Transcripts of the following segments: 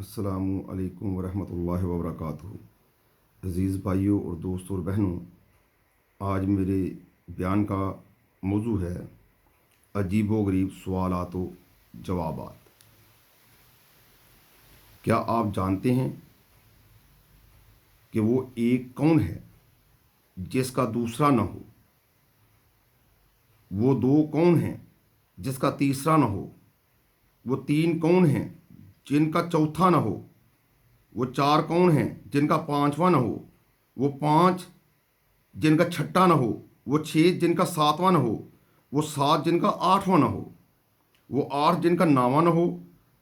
अस्सलामु अलैकुम वरहमतुल्लाहि वबरकातुहू। अज़ीज़ भाइयों और दोस्तों और बहनों, आज मेरे बयान का मौजू है अजीबो गरीब सवालात व जवाबात। क्या आप जानते हैं कि वो एक कौन है जिसका दूसरा न हो? वो दो कौन हैं जिसका तीसरा न हो? वो तीन कौन हैं जिनका चौथा न हो? वो चार कौन हैं जिनका पांचवा न हो? वो पांच जिनका छठा न हो? वो छः जिनका सातवां न हो? वो सात जिनका आठवां न हो? वो आठ जिनका नौवां न हो?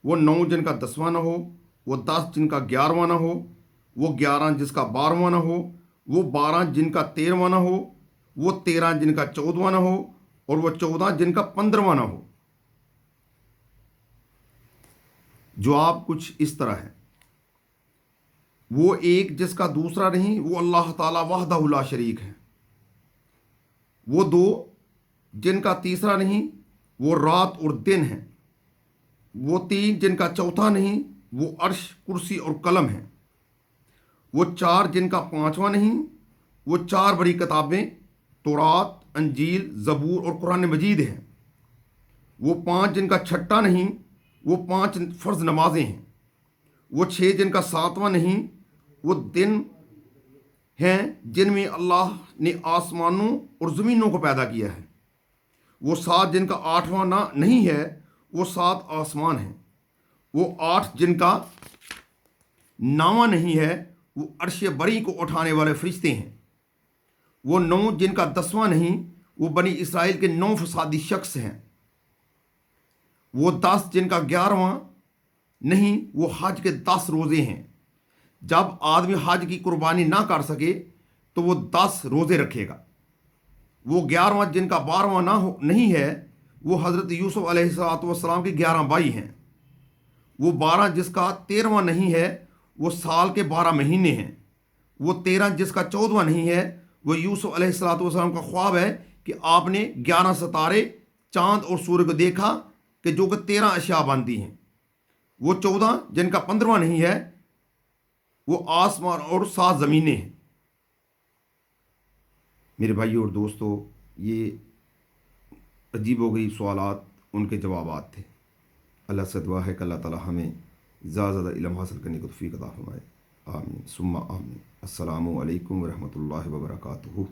वो नौ जिनका दसवां न हो? वो 10 जिनका 11वां न हो? वो 11 जिसका 12वां न हो? वो 12 जिनका 13वां न हो? वो 13 जिनका 14वां न हो? और वो 14 जिनका 15वां न हो। जवाब कुछ इस तरह है। वो एक जिसका दूसरा नहीं, वो अल्लाह ताला वहदहु ला शरीक है। वो दो जिनका तीसरा नहीं, वो रात और दिन है। वो तीन जिनका चौथा नहीं, वो अर्श, कुर्सी और कलम है। वो चार जिनका पांचवा नहीं, वो चार बड़ी किताबें तौरात, अंजील, जबूर और कुरान मजीद हैं। वो पांच जिनका छठा नहीं, वो पांच फ़र्ज नमाजें हैं। वो छः जिनका सातवां नहीं, वो दिन हैं जिनमें अल्लाह ने आसमानों और ज़मीनों को पैदा किया है। वो सात जिनका आठवां ना नहीं है, वो सात आसमान हैं। वो आठ जिनका नावा नहीं है, वो अर्श बरी को उठाने वाले फरिश्ते हैं। वो नौ जिनका दसवां नहीं, वो बनी इसराइल के 9 फसादी शख्स हैं। वो 10 जिनका 11वां नहीं, वो हज के 10 रोज़े हैं। जब आदमी हज की कुर्बानी ना कर सके तो वो 10 रोज़े रखेगा। वो 11वां जिनका 12वां ना हो नहीं है, वो हज़रत यूसुफ अलैहिस्सलाम के 11 भाई हैं। वो 12 जिसका 13वां नहीं है, वो साल के 12 महीने हैं। वो 13 जिसका 14वां नहीं है, वो यूसुफ अलैहिस्सलाम का ख्वाब है कि आपने 11 सितारे, चांद और सूर्य को देखा कि जो कि 13 अशिया बनती हैं। वो 14 जिनका 15वां नहीं है, वो आसमान और 7 ज़मीनें हैं। मेरे भाइयों और दोस्तों, ये अजीबोगरीब सवालात, उनके जवाबात थे। अल्लाह से दुआ है कि अल्लाह ताला हमें ज़्यादा इल्म हासिल करने की तौफीक अता फरमाए। आमीन सुम्मा आमीन। अस्सलामु अलैकुम वरहमतुल्लाहि वबरकातुहू।